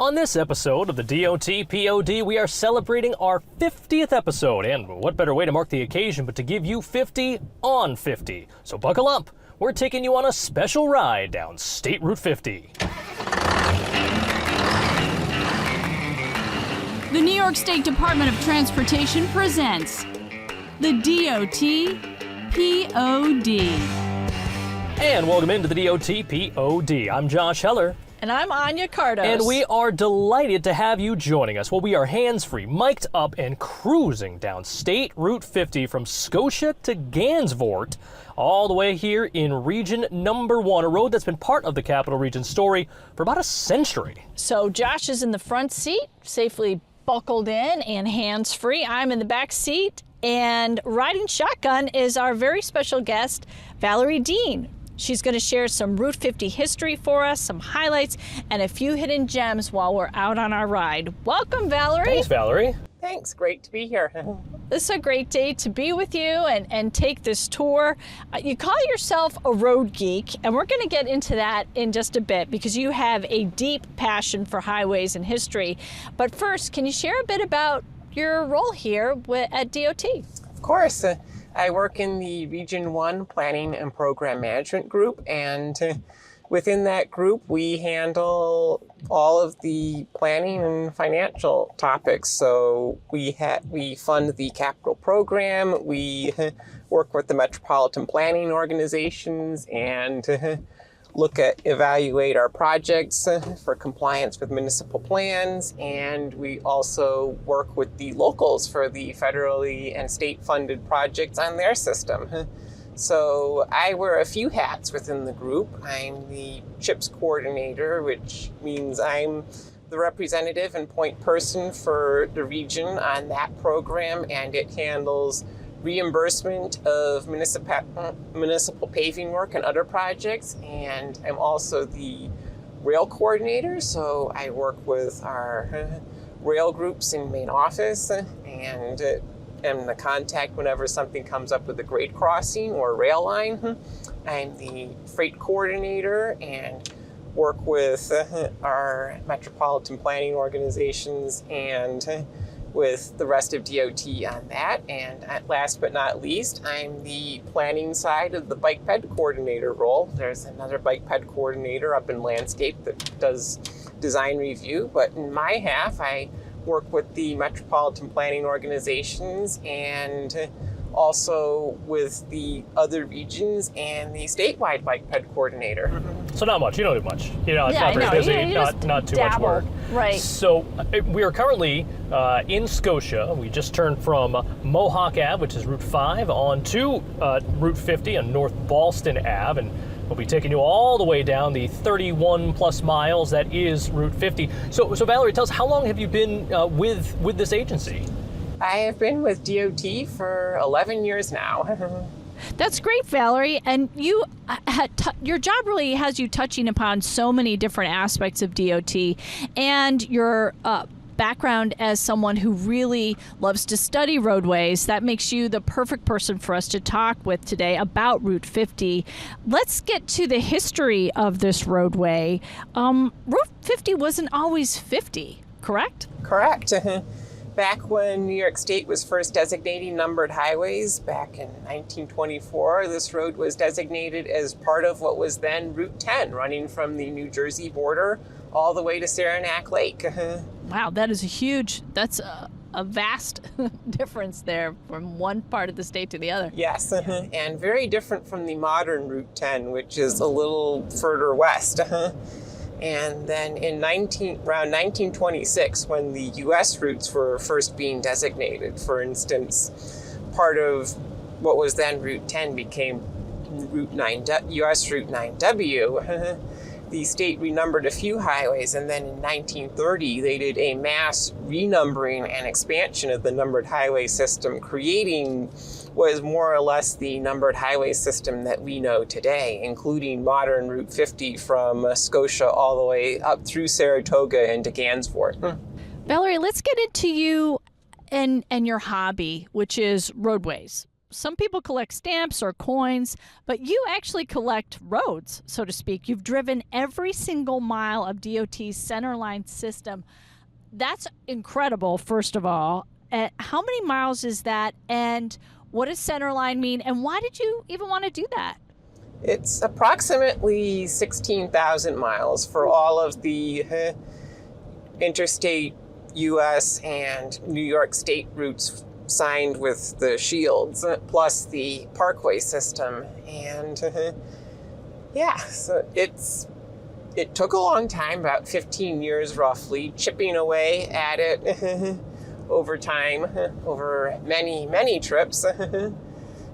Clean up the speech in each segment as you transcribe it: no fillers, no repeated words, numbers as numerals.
On this episode of the DOT POD, we are celebrating our 50th episode, and what better way to mark the occasion but to give you 50 on 50. So buckle up, we're taking you on a special ride down State Route 50. The New York State Department of Transportation presents the DOT POD. And welcome into the DOT POD. I'm Josh Heller. And I'm Anya Cardos. And we are delighted to have you joining us. Well, we are hands-free, mic'd up, and cruising down State Route 50 from Scotia to Gansevoort, all the way here in Region Number 1, a road that's been part of the Capital Region story for about a century. So Josh is in the front seat, safely buckled in and hands-free. I'm in the back seat, and riding shotgun is our very special guest, Valerie Dean. She's going to share some Route 50 history for us, some highlights, and a few hidden gems while we're out on our ride. Welcome, Valerie. Thanks, Valerie. Thanks. Great to be here. This is a great day to be with you and take this tour. You call yourself a road geek, and we're going to get into that in just a bit because you have a deep passion for highways and history. But first, can you share a bit about your role here at DOT? Of course. I work in the Region 1 Planning and Program Management Group, and within that group, we handle all of the planning and financial topics. So we fund the capital program, we work with the metropolitan planning organizations, and evaluate our projects for compliance with municipal plans, and we also work with the locals for the federally and state funded projects on their system. So I wear a few hats within the group. I'm the CHIPS coordinator, which means I'm the representative and point person for the region on that program, and it handles reimbursement of municipal paving work and other projects. And I'm also the rail coordinator, so I work with our rail groups in main office and am the contact whenever something comes up with a grade crossing or rail line. I'm the freight coordinator and work with our metropolitan planning organizations and with the rest of DOT on that. And last but not least, I'm the planning side of the bike ped coordinator role. There's another bike ped coordinator up in landscape that does design review, but in my half, I work with the metropolitan planning organizations and also with the other regions and the statewide bike ped coordinator. So not much, you don't do much. It's Yeah, not very busy, you not too dabble. much work. Right. So we are currently in Scotia. We just turned from Mohawk Ave, which is Route 5, on to Route 50 on North Ballston Ave, and we'll be taking you all the way down the 31 plus miles that is Route 50. So Valerie, tell us, how long have you been with this agency? I have been with DOT for 11 years now. That's great, Valerie. And your job really has you touching upon so many different aspects of DOT, and your background as someone who really loves to study roadways. That makes you the perfect person for us to talk with today about Route 50. Let's get to the history of this roadway. Route 50 wasn't always 50, correct? Correct. Back when New York State was first designating numbered highways, back in 1924, this road was designated as part of what was then Route 10, running from the New Jersey border all the way to Saranac Lake. Wow, that's a vast difference there from one part of the state to the other. Yes, and very different from the modern Route 10, which is a little further west. And then around 1926, when the U.S. routes were first being designated, for instance, part of what was then Route 10 became U.S. Route 9W. The state renumbered a few highways, and then in 1930, they did a mass renumbering and expansion of the numbered highway system, creating what is more or less the numbered highway system that we know today, including modern Route 50 from Scotia all the way up through Saratoga into Gansevoort. Valerie, let's get into you and your hobby, which is roadways. some people collect stamps or coins, but you actually collect roads, so to speak. You've driven every single mile of DOT's centerline system. That's incredible, first of all. How many miles is that, and what does centerline mean, and why did you even want to do that? It's approximately 16,000 miles for all of the interstate U.S. and New York state routes signed with the shields, plus the parkway system. And so it took a long time, about 15 years roughly, chipping away at it over time, over many, many trips.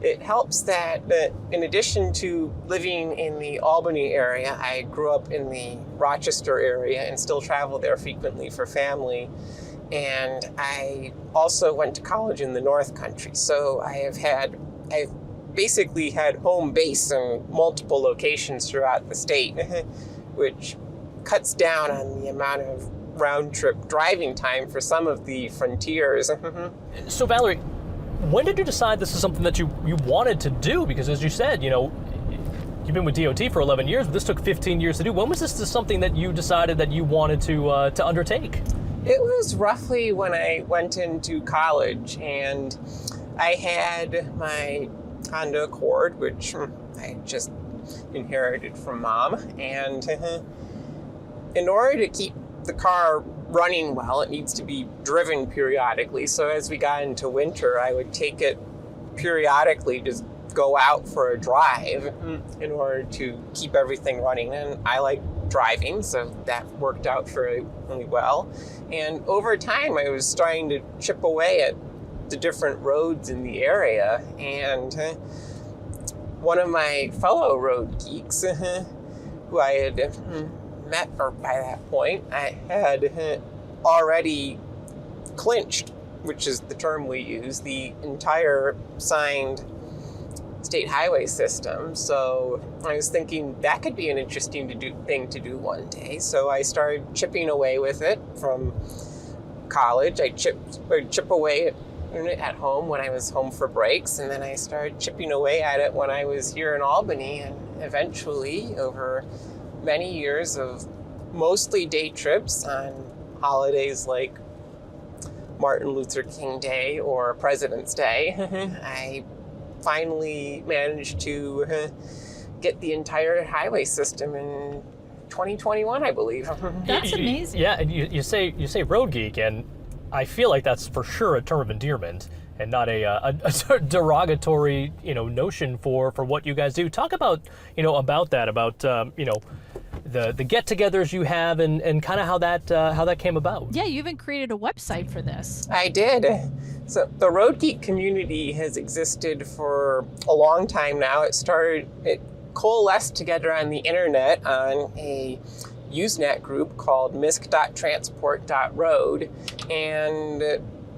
It helps that in addition to living in the Albany area, I grew up in the Rochester area and still travel there frequently for family. And I also went to college in the North Country. So I've basically had home base in multiple locations throughout the state, which cuts down on the amount of round trip driving time for some of the frontiers. So Valerie, when did you decide this is something that you wanted to do? Because as you said, you've been with DOT for 11 years, but this took 15 years to do. When was this something that you decided that you wanted to undertake? It was roughly when I went into college, and I had my Honda Accord, which I just inherited from Mom. And in order to keep the car running well, it needs to be driven periodically. So as we got into winter, I would take it periodically, just go out for a drive in order to keep everything running. And I like driving, so that worked out really well. And over time, I was starting to chip away at the different roads in the area. And one of my fellow road geeks, who I had met her by that point, I had already clinched, which is the term we use, the entire signed state highway system. So I was thinking that could be an interesting thing to do one day. So I started chipping away with it from college. I would chip away at home when I was home for breaks, and then I started chipping away at it when I was here in Albany, and eventually, over many years of mostly day trips on holidays like Martin Luther King Day or President's Day, I finally managed to get the entire highway system in 2021, I believe. That's amazing. Yeah, and you say road geek, and I feel like that's for sure a term of endearment and not a derogatory notion for what you guys do. Talk about the get-togethers you have and kind of how that came about. Yeah, you even created a website for this. I did. So the Road Geek community has existed for a long time now. It coalesced together on the internet on a Usenet group called misc.transport.road. And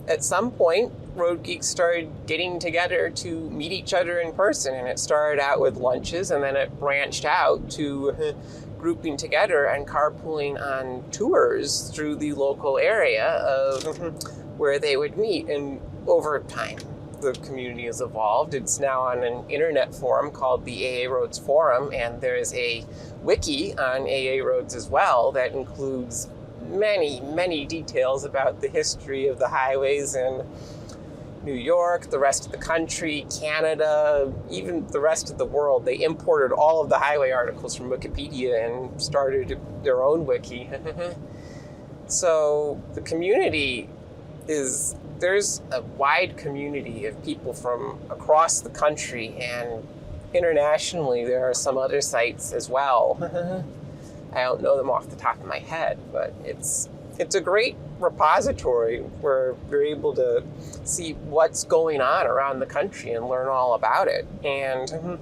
at some point, Road Geeks started getting together to meet each other in person. And it started out with lunches, and then it branched out to grouping together and carpooling on tours through the local area of where they would meet. And over time, the community has evolved. It's now on an internet forum called the AA Roads Forum, and there is a wiki on AA Roads as well that includes many, many details about the history of the highways in New York, the rest of the country, Canada, even the rest of the world. They imported all of the highway articles from Wikipedia and started their own wiki. So the community there's a wide community of people from across the country, and internationally there are some other sites as well. I don't know them off the top of my head, but it's a great repository where you're able to see what's going on around the country and learn all about it. And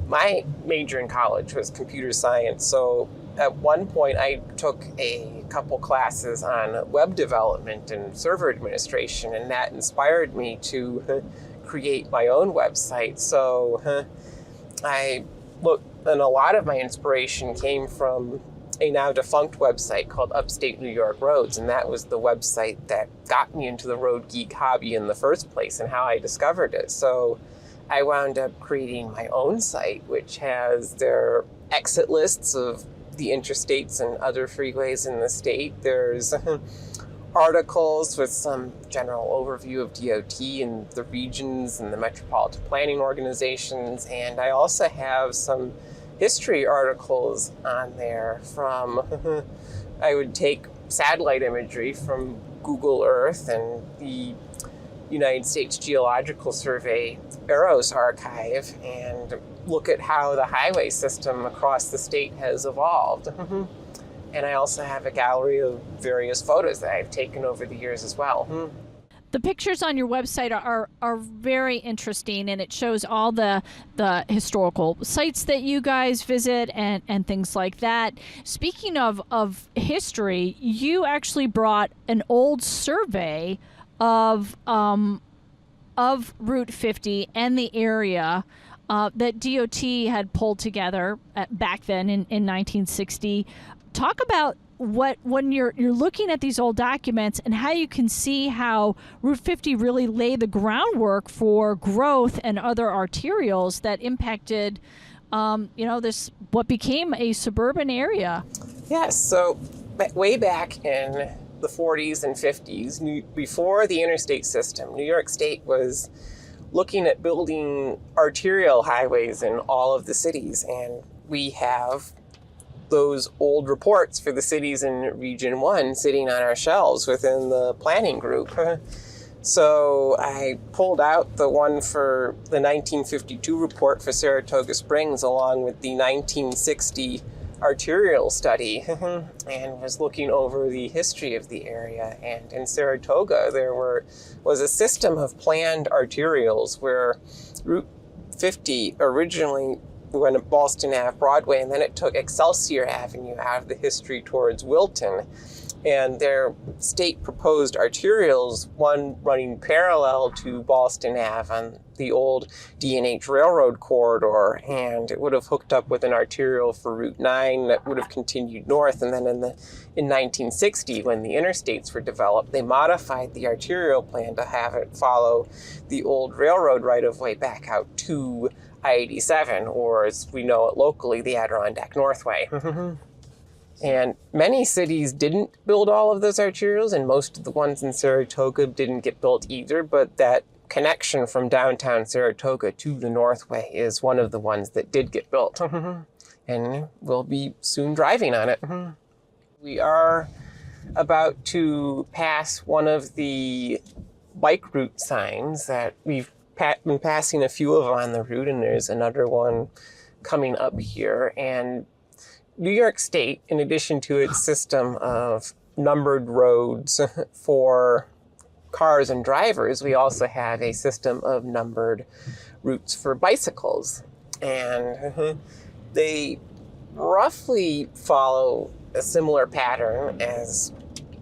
my major in college was computer science, so at one point I took a couple classes on web development and server administration, and that inspired me to create my own website. So and a lot of my inspiration came from a now defunct website called Upstate New York Roads, and that was the website that got me into the road geek hobby in the first place and how I discovered it. So I wound up creating my own site, which has their exit lists of the interstates and other freeways in the state. There's articles with some general overview of DOT and the regions and the metropolitan planning organizations, and I also have some history articles on there from, I would take satellite imagery from Google Earth and the United States Geological Survey Arrows Archive and look at how the highway system across the state has evolved. And I also have a gallery of various photos that I've taken over the years as well. The pictures on your website are very interesting, and it shows all the historical sites that you guys visit and things like that. Speaking of history, you actually brought an old survey of Route 50 and the area that DOT had pulled together back then in 1960. Talk about when you're looking at these old documents and how you can see how Route 50 really laid the groundwork for growth and other arterials that impacted, this what became a suburban area. Yes, so way back in the 40s and 50s, before the interstate system, New York State was looking at building arterial highways in all of the cities, and we have those old reports for the cities in Region 1 sitting on our shelves within the planning group. So I pulled out the one for the 1952 report for Saratoga Springs along with the 1960 arterial study and was looking over the history of the area. And in Saratoga, there was a system of planned arterials where Route 50 originally went to Ballston Ave Broadway, and then it took Excelsior Avenue out of the history towards Wilton. And their state proposed arterials, one running parallel to Ballston Ave on the old D&H Railroad corridor, and it would have hooked up with an arterial for Route 9 that would have continued north. And then in 1960, when the interstates were developed, they modified the arterial plan to have it follow the old railroad right-of-way back out to I-87, or as we know it locally, the Adirondack Northway. And many cities didn't build all of those arterials, and most of the ones in Saratoga didn't get built either, but that connection from downtown Saratoga to the Northway is one of the ones that did get built. And we'll be soon driving on it. We are about to pass one of the bike route signs that we've been passing a few of on the route, and there's another one coming up here. And New York State, in addition to its system of numbered roads for cars and drivers, we also have a system of numbered routes for bicycles. And they roughly follow a similar pattern as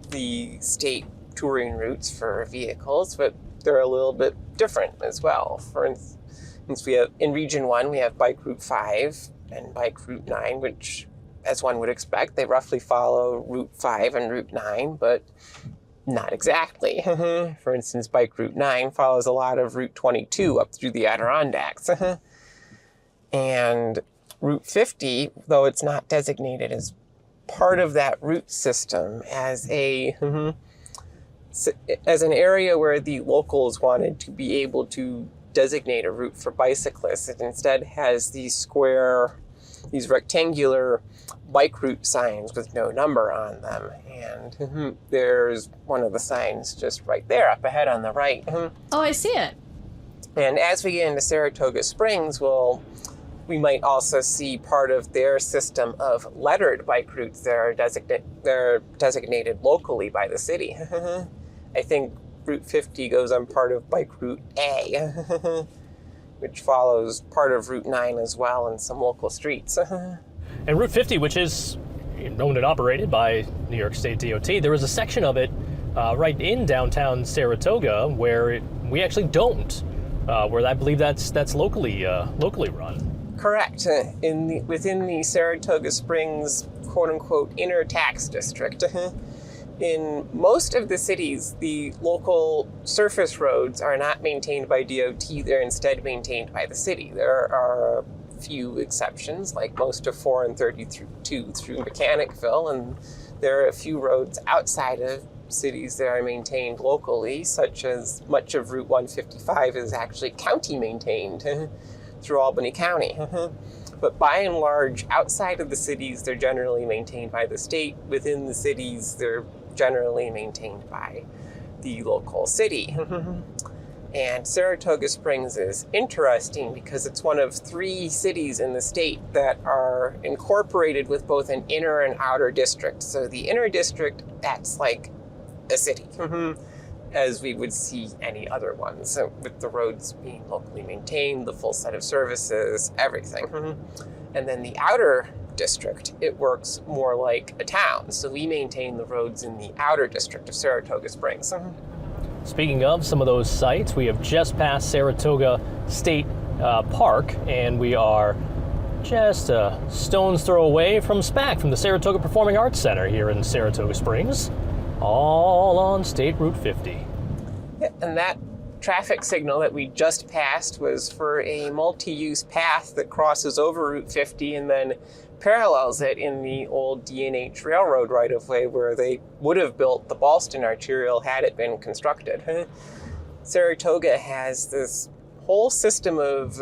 the state touring routes for vehicles, but they're a little bit different as well. For instance, we have in Region 1, we have Bike Route 5 and Bike Route 9, which, as one would expect, they roughly follow Route 5 and Route 9, but not exactly. For instance, Bike Route 9 follows a lot of Route 22 up through the Adirondacks. And Route 50, though it's not designated as part of that route system, as an area where the locals wanted to be able to designate a route for bicyclists, it instead has these rectangular bike route signs with no number on them. And there's one of the signs just right there up ahead on the right. Oh, I see it. And as we get into Saratoga Springs, we might also see part of their system of lettered bike routes that are designated locally by the city. I think Route 50 goes on part of Bike Route A, which follows part of Route 9 as well and some local streets. And Route 50, which is owned and operated by New York State DOT, there is a section of it right in downtown Saratoga where we actually don't, where I believe that's locally run. Correct. Within the Saratoga Springs quote-unquote inner tax district. In most of the cities, the local surface roads are not maintained by DOT, they're instead maintained by the city. There are a few exceptions, like most of 4 and 32 through Mechanicville, and there are a few roads outside of cities that are maintained locally, such as much of Route 155 is actually county maintained through Albany County. But by and large, outside of the cities, they're generally maintained by the state. Within the cities, they're generally maintained by the local city. And Saratoga Springs is interesting because it's one of 3 cities in the state that are incorporated with both an inner and outer district. So the inner district, that's like a city, as we would see any other ones, so with the roads being locally maintained, the full set of services, everything. And then the outer district, it works more like a town. So we maintain the roads in the outer district of Saratoga Springs. Speaking of some of those sites, we have just passed Saratoga State Park, and we are just a stone's throw away from SPAC, from the Saratoga Performing Arts Center here in Saratoga Springs, all on State Route 50. Yeah, and that traffic signal that we just passed was for a multi-use path that crosses over Route 50 and then parallels it in the old D&H Railroad right-of-way where they would have built the Ballston Arterial had it been constructed. Saratoga has this whole system of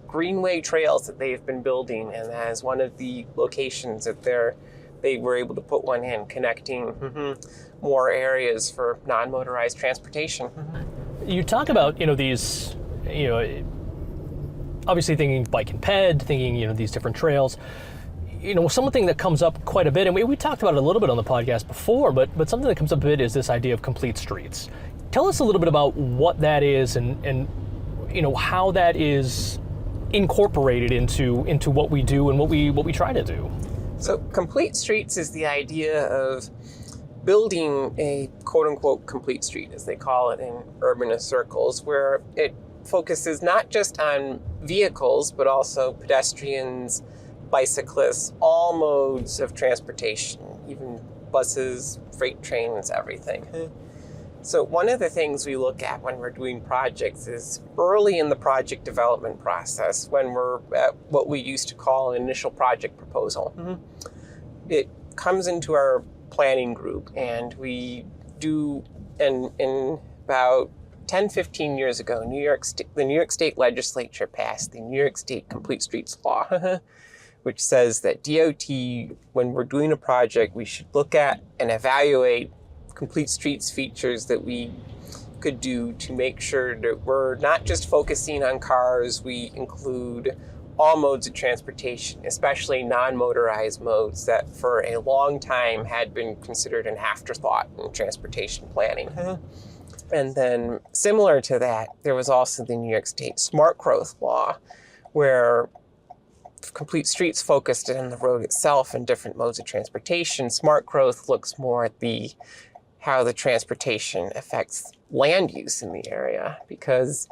greenway trails that they've been building, and as one of the locations that they were able to put one in, connecting more areas for non-motorized transportation. You talk about, these, obviously thinking bike and ped, thinking, these different trails. Something that comes up quite a bit, and we talked about it a little bit on the podcast before, but something that comes up a bit is this idea of complete streets. Tell us a little bit about what that is and how that is incorporated into what we do and what we try to do. So complete streets is the idea of building a quote-unquote complete street, as they call it in urbanist circles, where it focuses not just on vehicles, but also pedestrians, bicyclists, all modes of transportation, even buses, freight trains, everything. So one of the things we look at when we're doing projects is early in the project development process, when we're at what we used to call an initial project proposal. It comes into our planning group, and we do, and in about 10, 15 years ago, the New York State Legislature passed the New York State Complete Streets Law, which says that DOT, when we're doing a project, we should look at and evaluate complete streets features that we could do to make sure that we're not just focusing on cars, we include all modes of transportation, especially non-motorized modes that for a long time had been considered an afterthought in transportation planning. And then similar to that, there was also the New York State Smart Growth Law, where complete streets focused on the road itself and different modes of transportation. Smart growth looks more at how the transportation affects land use in the area, because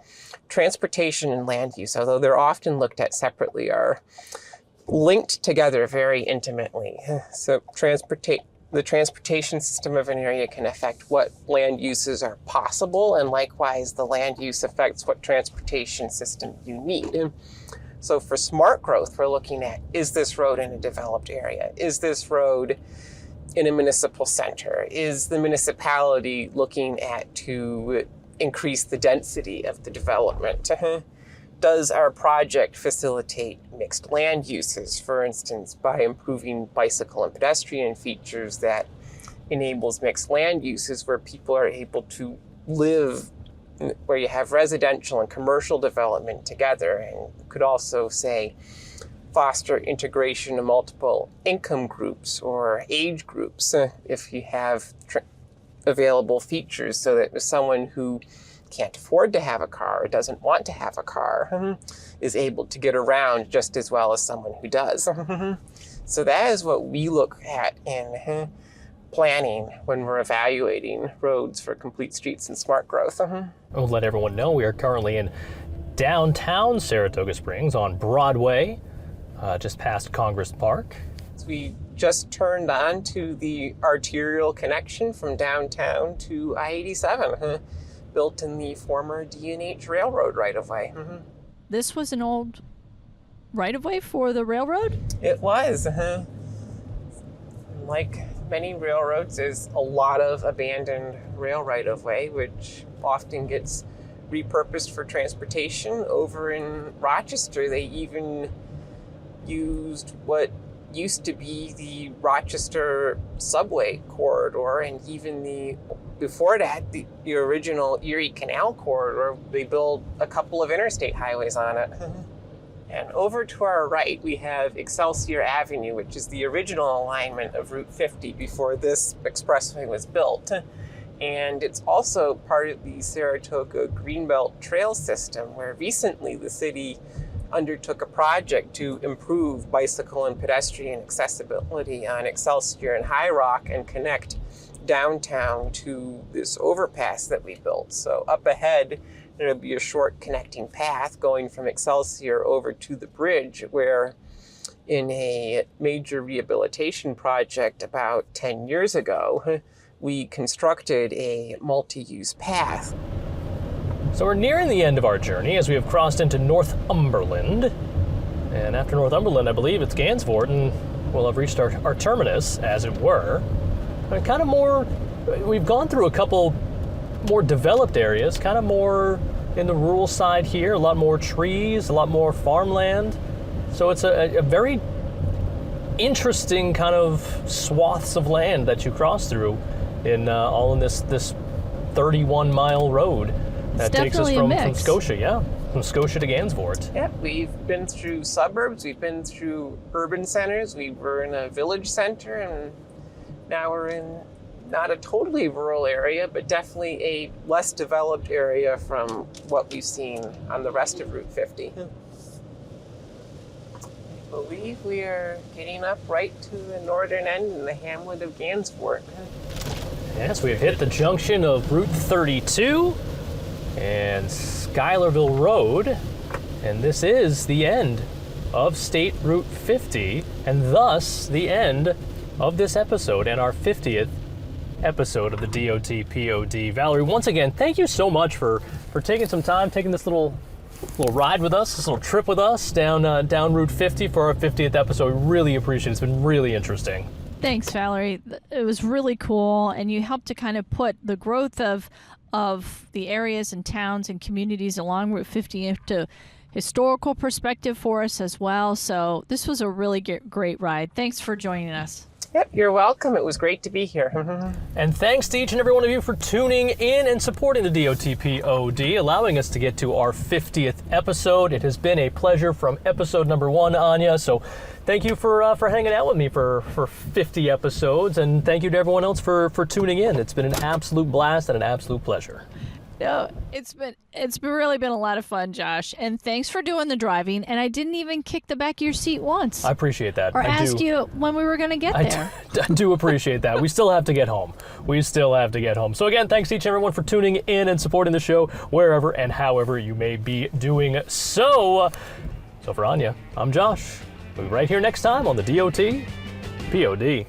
transportation and land use, although they're often looked at separately, are linked together very intimately. So the transportation system of an area can affect what land uses are possible, and likewise the land use affects what transportation system you need. So for smart growth, we're looking at, is this road in a developed area? Is this road in a municipal center? Is the municipality looking at to increase the density of the development? Does our project facilitate mixed land uses, for instance, by improving bicycle and pedestrian features that enables mixed land uses where people are able to live, where you have residential and commercial development together, and could also say foster integration of multiple income groups or age groups if you have available features, so that if someone who can't afford to have a car or doesn't want to have a car is able to get around just as well as someone who does. So that is what we look at in planning when we're evaluating roads for complete streets and smart growth. We'll let everyone know we are currently in downtown Saratoga Springs on Broadway, just past Congress Park. We just turned on to the arterial connection from downtown to I-87, built in the former D&H Railroad right-of-way. This was an old right-of-way for the railroad? It was. Like many railroads, there's a lot of abandoned rail right-of-way, which often gets repurposed for transportation. Over in Rochester, they even used what used to be the Rochester subway corridor, and even before that, the original Erie Canal corridor. They built a couple of interstate highways on it. And over to our right, we have Excelsior Avenue, which is the original alignment of Route 50 before this expressway was built. And it's also part of the Saratoga Greenbelt Trail System, where recently the city undertook a project to improve bicycle and pedestrian accessibility on Excelsior and High Rock and connect downtown to this overpass that we built. So up ahead, there'll be a short connecting path going from Excelsior over to the bridge, where in a major rehabilitation project about 10 years ago, we constructed a multi-use path. So we're nearing the end of our journey as we have crossed into Northumberland. And after Northumberland, I believe it's Gansevoort, and we'll have reached our terminus, as it were. And kind of more, we've gone through a couple more developed areas, kind of more in the rural side here, a lot more trees, a lot more farmland. So it's a very interesting kind of swaths of land that you cross through in all in this 31-mile road that takes us from Scotia, from Scotia to Gansevoort. Yeah, we've been through suburbs, we've been through urban centers, we were in a village center, and now we're in not a totally rural area, but definitely a less developed area from what we've seen on the rest of Route 50. I believe we are getting up right to the northern end in the hamlet of Gansevoort. Yes, we've hit the junction of Route 32 and Schuylerville Road, and this is the end of State Route 50, and thus the end of this episode and our 50th episode of the DOT POD. Valerie, once again, thank you so much for taking some time, taking this little ride with us, this little trip with us down Route 50 for our 50th episode. We really appreciate it. It's been really interesting. Thanks, Valerie. It was really cool, and you helped to kind of put the growth of the areas and towns and communities along Route 50 into historical perspective for us as well. So this was a really great ride. Thanks for joining us. Yep, you're welcome. It was great to be here. And thanks to each and every one of you for tuning in and supporting the DOT POD, allowing us to get to our 50th episode. It has been a pleasure from episode number 1, Anya. So thank you for hanging out with me for 50 episodes, and thank you to everyone else for tuning in. It's been an absolute blast and an absolute pleasure. No, it's really been a lot of fun, Josh, and thanks for doing the driving. And I didn't even kick the back of your seat once. I appreciate that. Or ask you when we were going to get there. I do appreciate that. We still have to get home. So again, thanks to each and everyone for tuning in and supporting the show wherever and however you may be doing so. So for Anya, I'm Josh. We'll be right here next time on the DOT POD.